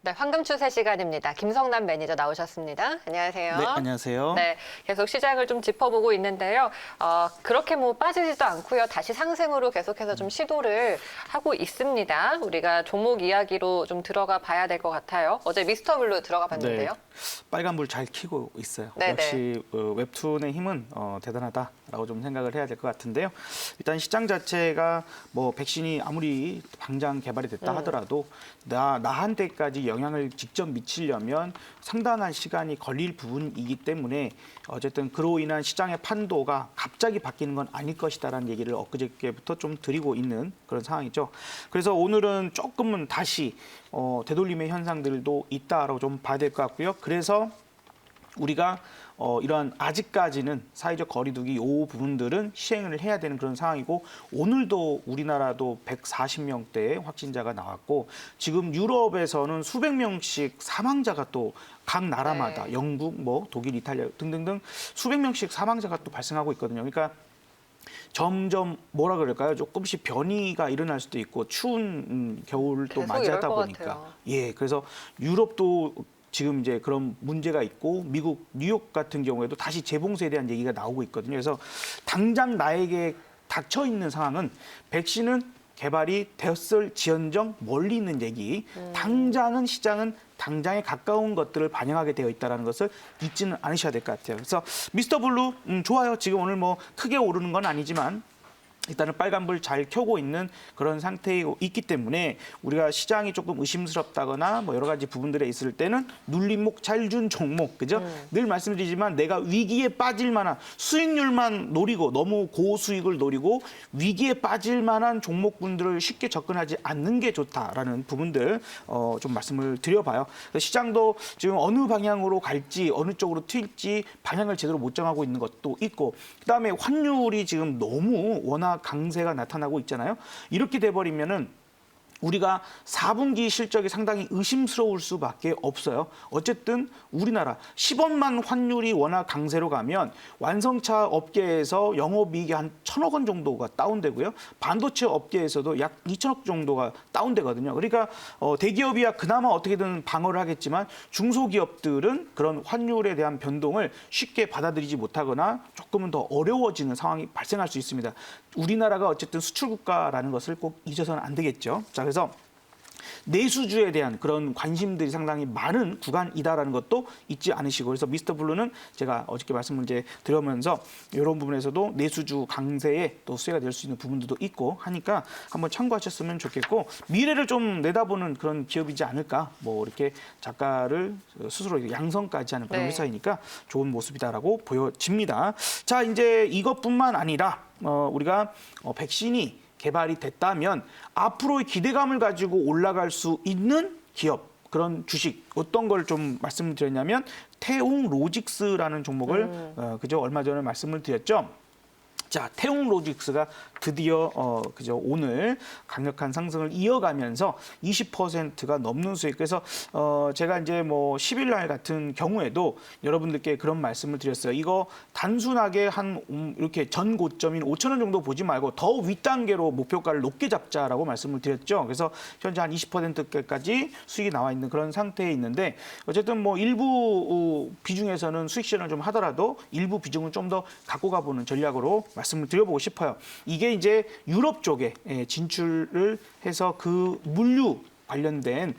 네, 황금 추세 시간입니다. 김성남 매니저 나오셨습니다. 안녕하세요. 네, 안녕하세요. 네, 계속 시장을 좀 짚어보고 있는데요. 그렇게 뭐 빠지지도 않고요. 다시 상승으로 계속해서 좀 시도를 하고 있습니다. 우리가 종목 이야기로 좀 들어가 봐야 될 것 같아요. 어제 미스터블루 들어가 봤는데요. 네, 빨간불 잘 켜고 있어요. 네네. 역시 웹툰의 힘은 대단하다라고 좀 생각을 해야 될 것 같은데요. 일단 시장 자체가 뭐 백신이 아무리 당장 개발이 됐다 하더라도 나한테까지 영향을 직접 미치려면 상당한 시간이 걸릴 부분이기 때문에 어쨌든 그로 인한 시장의 판도가 갑자기 바뀌는 건 아닐 것이다라는 얘기를 엊그저께부터 좀 드리고 있는 그런 상황이죠. 그래서 오늘은 조금은 다시 되돌림의 현상들도 있다라고 좀 봐야 될 것 같고요. 그래서 우리가 이러한 아직까지는 사회적 거리두기 이 부분들은 시행을 해야 되는 그런 상황이고 오늘도 우리나라도 140명대의 확진자가 나왔고 지금 유럽에서는 수백 명씩 사망자가 또 각 나라마다 네. 영국, 뭐 독일, 이탈리아 등등등 수백 명씩 사망자가 또 발생하고 있거든요. 그러니까 점점 뭐라 그럴까요? 조금씩 변이가 일어날 수도 있고 추운 겨울을 또 계속 맞이하다 이럴 것 보니까 같아요. 그래서 유럽도 지금 이제 그런 문제가 있고 미국 뉴욕 같은 경우에도 다시 재봉쇄에 대한 얘기가 나오고 있거든요. 그래서 당장 나에게 닥쳐 있는 상황은 백신은 개발이 되었을지언정 멀리 있는 얘기. 당장은 시장은 당장에 가까운 것들을 반영하게 되어 있다는 것을 잊지는 않으셔야 될 것 같아요. 그래서 미스터 블루 좋아요. 지금 오늘 뭐 크게 오르는 건 아니지만 일단은 빨간불 잘 켜고 있는 그런 상태에 있기 때문에 우리가 시장이 조금 의심스럽다거나 뭐 여러 가지 부분들에 있을 때는 눌림목 잘 준 종목, 그죠? 늘 말씀드리지만 내가 위기에 빠질 만한 수익률만 노리고 너무 고수익을 노리고 위기에 빠질 만한 종목군들을 쉽게 접근하지 않는 게 좋다라는 부분들 좀 말씀을 드려봐요. 시장도 지금 어느 방향으로 갈지 어느 쪽으로 튈지 방향을 제대로 못 정하고 있는 것도 있고 그다음에 환율이 지금 너무 워낙 강세가 나타나고 있잖아요. 이렇게 돼버리면은 우리가 4분기 실적이 상당히 의심스러울 수밖에 없어요. 어쨌든 우리나라 시범만 환율이 워낙 강세로 가면 완성차 업계에서 영업이익이 한 1,000억 원 정도가 다운되고요. 반도체 업계에서도 약 2,000억 정도가 다운되거든요. 그러니까 대기업이야 그나마 어떻게든 방어를 하겠지만 중소기업들은 그런 환율에 대한 변동을 쉽게 받아들이지 못하거나 조금은 더 어려워지는 상황이 발생할 수 있습니다. 우리나라가 어쨌든 수출 국가라는 것을 꼭 잊어서는 안 되겠죠. 자, 그래서 내수주에 대한 그런 관심들이 상당히 많은 구간이다라는 것도 잊지 않으시고 그래서 미스터 블루는 제가 어저께 말씀을 이제 드리면서 이런 부분에서도 내수주 강세에 또 수혜가 될 수 있는 부분들도 있고 하니까 한번 참고하셨으면 좋겠고 미래를 좀 내다보는 그런 기업이지 않을까 뭐 이렇게 작가를 스스로 양성까지 하는 그런 네. 회사이니까 좋은 모습이다라고 보여집니다. 자 이제 이것뿐만 아니라 우리가 백신이 개발이 됐다면 앞으로의 기대감을 가지고 올라갈 수 있는 기업 그런 주식 어떤 걸 좀 말씀을 드렸냐면 태웅 로직스라는 종목을 그저 얼마 전에 말씀을 드렸죠. 자, 태웅 로직스가 드디어 그저 오늘 강력한 상승을 이어가면서 20%가 넘는 수익. 그래서 제가 이제 뭐 10일 날 같은 경우에도 여러분들께 그런 말씀을 드렸어요. 이거 단순하게 한 이렇게 전 고점인 5,000원 정도 보지 말고 더 윗단계로 목표가를 높게 잡자라고 말씀을 드렸죠. 그래서 현재 한 20%까지 수익이 나와 있는 그런 상태에 있는데 어쨌든 뭐 일부 비중에서는 수익 실현을 좀 하더라도 일부 비중은 좀 더 갖고 가보는 전략으로 말씀을 드려보고 싶어요. 이게 이제 유럽 쪽에 진출을 해서 그 물류 관련된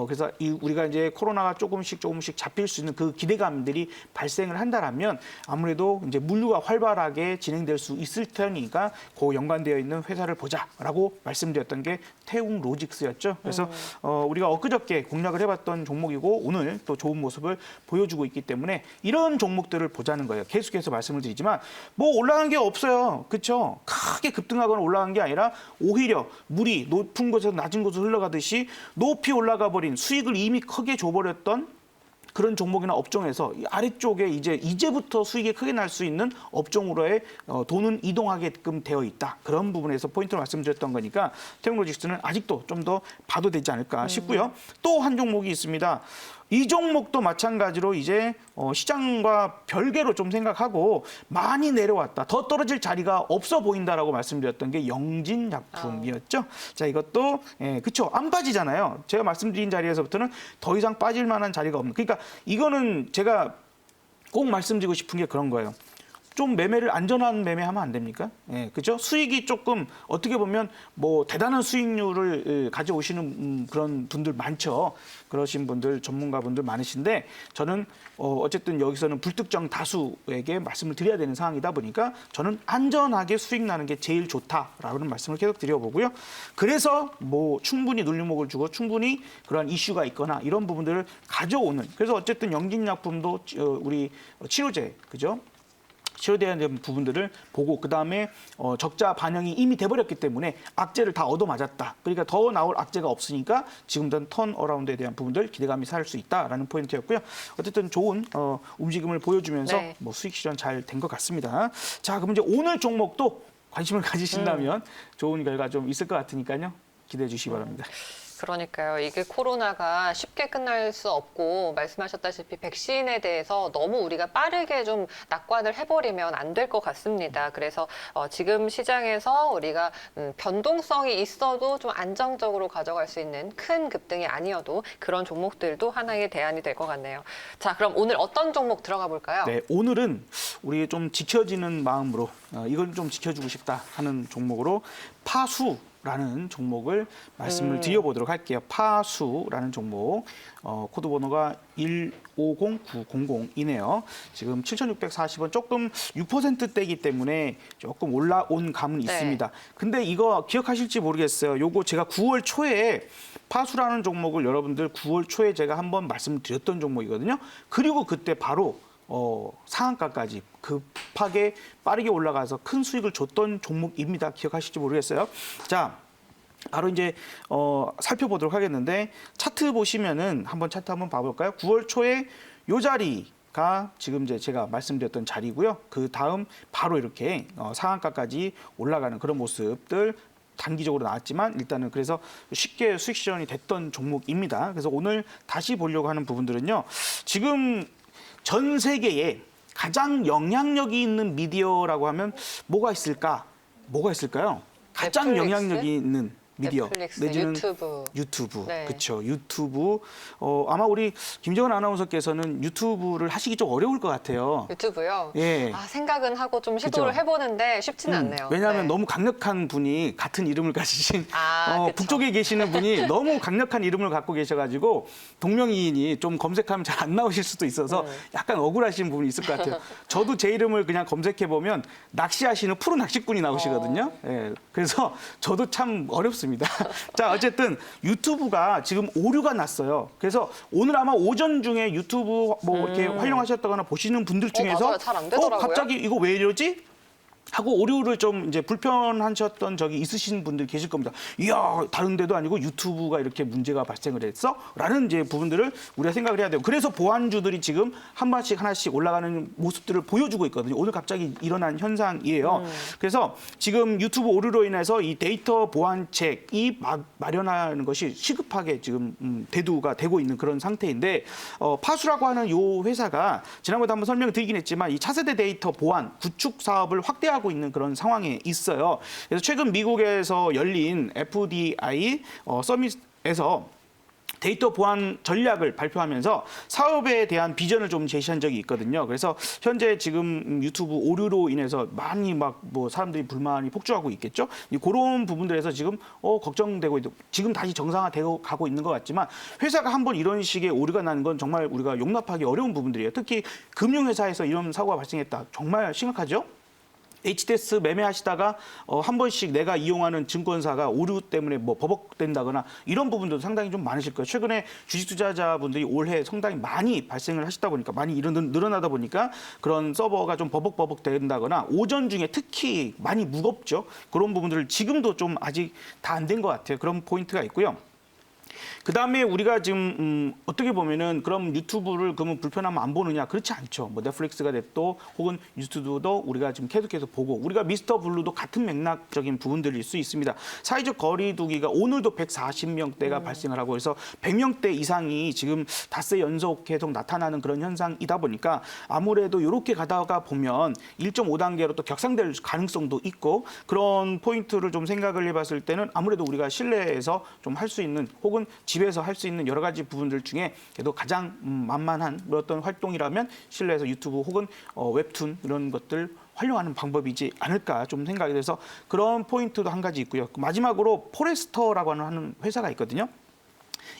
그래서 우리가 이제 코로나가 조금씩 잡힐 수 있는 그 기대감들이 발생을 한다라면 아무래도 이제 물류가 활발하게 진행될 수 있을 테니까 그 연관되어 있는 회사를 보자라고 말씀드렸던 게 태웅 로직스였죠. 그래서 우리가 엊그저께 공략을 해봤던 종목이고 오늘 또 좋은 모습을 보여주고 있기 때문에 이런 종목들을 보자는 거예요. 계속해서 말씀을 드리지만 뭐 올라간 게 없어요. 그렇죠? 크게 급등하거나 올라간 게 아니라 오히려 물이 높은 곳에서 낮은 곳으로 흘러가듯이 높이 올라가 버린 수익을 이미 크게 줘버렸던 그런 종목이나 업종에서 이 아래쪽에 이제부터 수익이 크게 날 수 있는 업종으로의 돈은 이동하게끔 되어 있다. 그런 부분에서 포인트를 말씀드렸던 거니까 테크놀로직스는 아직도 좀 더 봐도 되지 않을까 싶고요. 또 한 종목이 있습니다. 이 종목도 마찬가지로 이제 시장과 별개로 좀 생각하고 많이 내려왔다. 더 떨어질 자리가 없어 보인다라고 말씀드렸던 게 영진약품이었죠. 자, 이것도 그쵸, 안 빠지잖아요. 제가 말씀드린 자리에서부터는 더 이상 빠질 만한 자리가 없는. 그러니까 이거는 제가 꼭 말씀드리고 싶은 게 그런 거예요. 좀 매매를 안전한 매매하면 안 됩니까? 예, 그죠? 수익이 조금 어떻게 보면 뭐 대단한 수익률을 가져오시는 그런 분들 많죠. 그러신 분들 전문가분들 많으신데 저는 어쨌든 여기서는 불특정 다수에게 말씀을 드려야 되는 상황이다 보니까 저는 안전하게 수익 나는 게 제일 좋다라는 말씀을 계속 드려보고요. 그래서 뭐 충분히 눌림목을 주고 충분히 그러한 이슈가 있거나 이런 부분들을 가져오는. 그래서 어쨌든 영진약품도 우리 치료제, 그죠? 치료대에 대한 부분들을 보고 그다음에 적자 반영이 이미 돼버렸기 때문에 악재를 다 얻어맞았다. 그러니까 더 나올 악재가 없으니까 지금은 턴어라운드에 대한 부분들 기대감이 살 수 있다라는 포인트였고요. 어쨌든 좋은 움직임을 보여주면서 네. 뭐 수익 실현 잘 된 것 같습니다. 자, 그럼 이제 오늘 종목도 관심을 가지신다면 좋은 결과 좀 있을 것 같으니까요. 기대해 주시기 바랍니다. 그러니까요. 이게 코로나가 쉽게 끝날 수 없고 말씀하셨다시피 백신에 대해서 너무 우리가 빠르게 좀 낙관을 해버리면 안 될 것 같습니다. 그래서 지금 시장에서 우리가 변동성이 있어도 좀 안정적으로 가져갈 수 있는 큰 급등이 아니어도 그런 종목들도 하나의 대안이 될 것 같네요. 자, 그럼 오늘 어떤 종목 들어가 볼까요? 네, 오늘은 우리 좀 지켜지는 마음으로 이걸 좀 지켜주고 싶다 하는 종목으로 파수라는 종목을 말씀을 드려보도록 할게요. 파수라는 종목, 코드 번호가 150900이네요. 지금 7,640원, 조금 6%대이기 때문에 조금 올라온 감은 있습니다. 근데 이거 기억하실지 모르겠어요. 요거 제가 9월 초에 파수라는 종목을 여러분들 9월 초에 제가 한번 말씀드렸던 종목이거든요. 그리고 그때 바로 상한가까지 급하게 빠르게 올라가서 큰 수익을 줬던 종목입니다. 기억하실지 모르겠어요. 자, 바로 이제 살펴보도록 하겠는데 차트 보시면은 한번 차트 한번 봐볼까요? 9월 초에 요 자리가 지금 이제 제가 말씀드렸던 자리고요. 그 다음 바로 이렇게 상한가까지 올라가는 그런 모습들. 단기적으로 나왔지만 일단은 그래서 쉽게 수익 실현이 됐던 종목입니다. 그래서 오늘 다시 보려고 하는 부분들은요. 지금 전 세계에 가장 영향력이 있는 미디어라고 하면 뭐가 있을까? 뭐가 있을까요? 가장 넷플릭스? 영향력이 있는 미디어 넷플릭스, 내지는 유튜브. 네. 그렇죠. 유튜브. 아마 우리 김정은 아나운서께서는 유튜브를 하시기 좀 어려울 것 같아요. 유튜브요? 예. 생각은 하고 좀 시도를 그죠. 해보는데 쉽지는 않네요. 왜냐하면 네. 너무 강력한 분이 같은 이름을 가지신 그쵸. 북쪽에 계시는 분이 너무 강력한 이름을 갖고 계셔가지고 동명이인이 좀 검색하면 잘 안 나오실 수도 있어서 약간 억울하신 부분이 있을 것 같아요. 저도 제 이름을 그냥 검색해 보면 낚시하시는 프로 낚시꾼이 나오시거든요. 예, 그래서 저도 참 어렵습니다. 자, 어쨌든 유튜브가 지금 오류가 났어요. 그래서 오늘 아마 오전 중에 유튜브 뭐 이렇게 활용하셨다거나 보시는 분들 중에서 맞아요. 잘안 되더라고요. 갑자기 이거 왜 이러지? 하고 오류를 좀 이제 불편하셨던 적이 있으신 분들 계실 겁니다. 이야, 다른 데도 아니고 유튜브가 이렇게 문제가 발생을 했어? 라는 이제 부분들을 우리가 생각을 해야 돼요. 그래서 보안주들이 지금 한 번씩 하나씩 올라가는 모습들을 보여주고 있거든요. 오늘 갑자기 일어난 현상이에요. 그래서 지금 유튜브 오류로 인해서 이 데이터 보안책이 마련하는 것이 시급하게 지금 대두가 되고 있는 그런 상태인데 파수라고 하는 요 회사가 지난번에 한번 설명을 드리긴 했지만 이 차세대 데이터 보안 구축 사업을 확대하고 있는 그런 상황에 있어요. 그래서 최근 미국에서 열린 FDI 서밋에서 데이터 보안 전략을 발표하면서 사업에 대한 비전을 좀 제시한 적이 있거든요. 그래서 현재 지금 유튜브 오류로 인해서 많이 막 뭐 사람들이 불만이 폭주하고 있겠죠. 그런 부분들에서 지금 걱정되고 있고 지금 다시 정상화되고 가고 있는 것 같지만 회사가 한번 이런 식의 오류가 나는 건 정말 우리가 용납하기 어려운 부분들이에요. 특히 금융회사에서 이런 사고가 발생했다. 정말 심각하죠. HTS 매매하시다가 한 번씩 내가 이용하는 증권사가 오류 때문에 뭐 버벅된다거나 이런 부분도 상당히 좀 많으실 거예요. 최근에 주식 투자자분들이 올해 상당히 많이 발생을 하시다 보니까 많이 늘어나다 보니까 그런 서버가 좀 버벅버벅 된다거나 오전 중에 특히 많이 무겁죠. 그런 부분들을 지금도 좀 아직 다 안 된 것 같아요. 그런 포인트가 있고요. 그다음에 우리가 지금 어떻게 보면은 그럼 유튜브를 그러면 불편하면 안 보느냐? 그렇지 않죠. 뭐 넷플릭스가 됐도 혹은 유튜브도 우리가 지금 계속해서 보고 우리가 미스터 블루도 같은 맥락적인 부분들일 수 있습니다. 사회적 거리두기가 오늘도 140명대가 발생을 하고 해서 100명대 이상이 지금 닷새 연속 계속 나타나는 그런 현상이다 보니까 아무래도 이렇게 가다가 보면 1.5단계로 또 격상될 가능성도 있고 그런 포인트를 좀 생각을 해봤을 때는 아무래도 우리가 실내에서 좀 할 수 있는 혹은 집에서 할 수 있는 여러 가지 부분들 중에 그래도 가장 만만한 어떤 활동이라면 실내에서 유튜브 혹은 웹툰 이런 것들 활용하는 방법이지 않을까 좀 생각이 돼서 그런 포인트도 한 가지 있고요. 마지막으로 포레스터라고 하는 회사가 있거든요.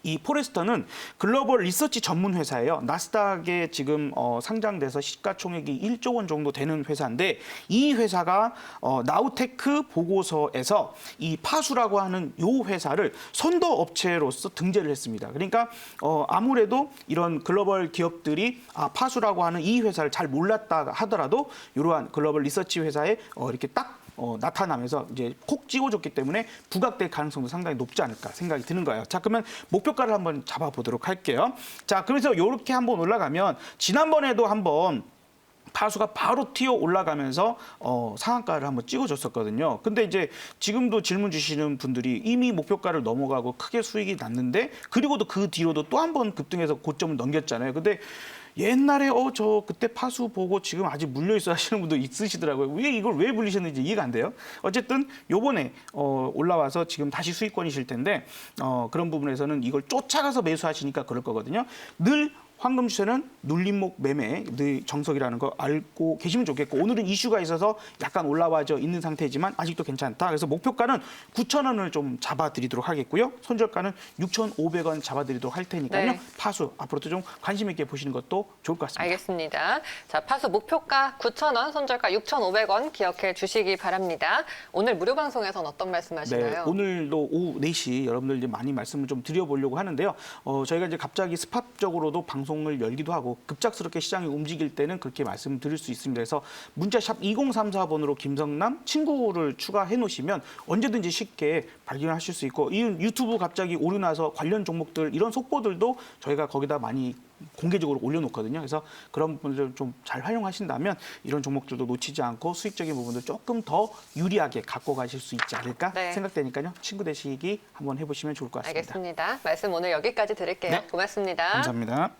이 포레스터는 글로벌 리서치 전문 회사예요. 나스닥에 지금 상장돼서 시가총액이 1조 원 정도 되는 회사인데 이 회사가 나우테크 보고서에서 이 파수라고 하는 요 회사를 선도 업체로서 등재를 했습니다. 그러니까 아무래도 이런 글로벌 기업들이 파수라고 하는 이 회사를 잘 몰랐다 하더라도 이러한 글로벌 리서치 회사에 이렇게 딱 나타나면서 이제 콕 찍어줬기 때문에 부각될 가능성도 상당히 높지 않을까 생각이 드는 거예요. 자, 그러면 목표가를 한번 잡아보도록 할게요. 자, 그래서 이렇게 한번 올라가면 지난번에도 한번 파수가 바로 튀어 올라가면서 상한가를 한번 찍어줬었거든요. 근데 이제 지금도 질문 주시는 분들이 이미 목표가를 넘어가고 크게 수익이 났는데 그리고도 그 뒤로도 또 한 번 급등해서 고점을 넘겼잖아요. 근데 옛날에 저 그때 파수 보고 지금 아직 물려 있어 하시는 분도 있으시더라고요. 왜 이걸 왜 불리셨는지 이해가 안 돼요. 어쨌든 요번에 올라와서 지금 다시 수익권이실 텐데 그런 부분에서는 이걸 쫓아가서 매수하시니까 그럴 거거든요. 늘 황금 주세는 눌림목 매매 늘 정석이라는 거 알고 계시면 좋겠고 오늘은 이슈가 있어서 약간 올라와져 있는 상태지만 아직도 괜찮다. 그래서 목표가는 9,000원을 좀 잡아드리도록 하겠고요. 손절가는 6,500원 잡아드리도록 할 테니까요. 네. 파수 앞으로도 좀 관심 있게 보시는 것도 좋을 것 같습니다. 알겠습니다. 자, 파수 목표가 9,000원, 손절가 6,500원 기억해 주시기 바랍니다. 오늘 무료 방송에서는 어떤 말씀하시나요? 네, 오늘도 오후 4시 여러분들 이제 많이 말씀을 좀 드려보려고 하는데요. 저희가 이제 갑자기 스팟적으로도 방송을 열기도 하고 급작스럽게 시장이 움직일 때는 그렇게 말씀드릴 수 있습니다. 그래서 문자샵 2034번으로 김성남 친구를 추가해 놓으시면 언제든지 쉽게 발견하실 수 있고 이 유튜브 갑자기 오류 나서 관련 종목들 이런 속보들도 저희가 거기다 많이 공개적으로 올려놓거든요. 그래서 그런 부분들 좀 잘 활용하신다면 이런 종목들도 놓치지 않고 수익적인 부분들 조금 더 유리하게 갖고 가실 수 있지 않을까 네. 생각되니까요. 친구 되시기 한번 해보시면 좋을 것 같습니다. 알겠습니다. 말씀 오늘 여기까지 드릴게요. 네. 고맙습니다. 감사합니다.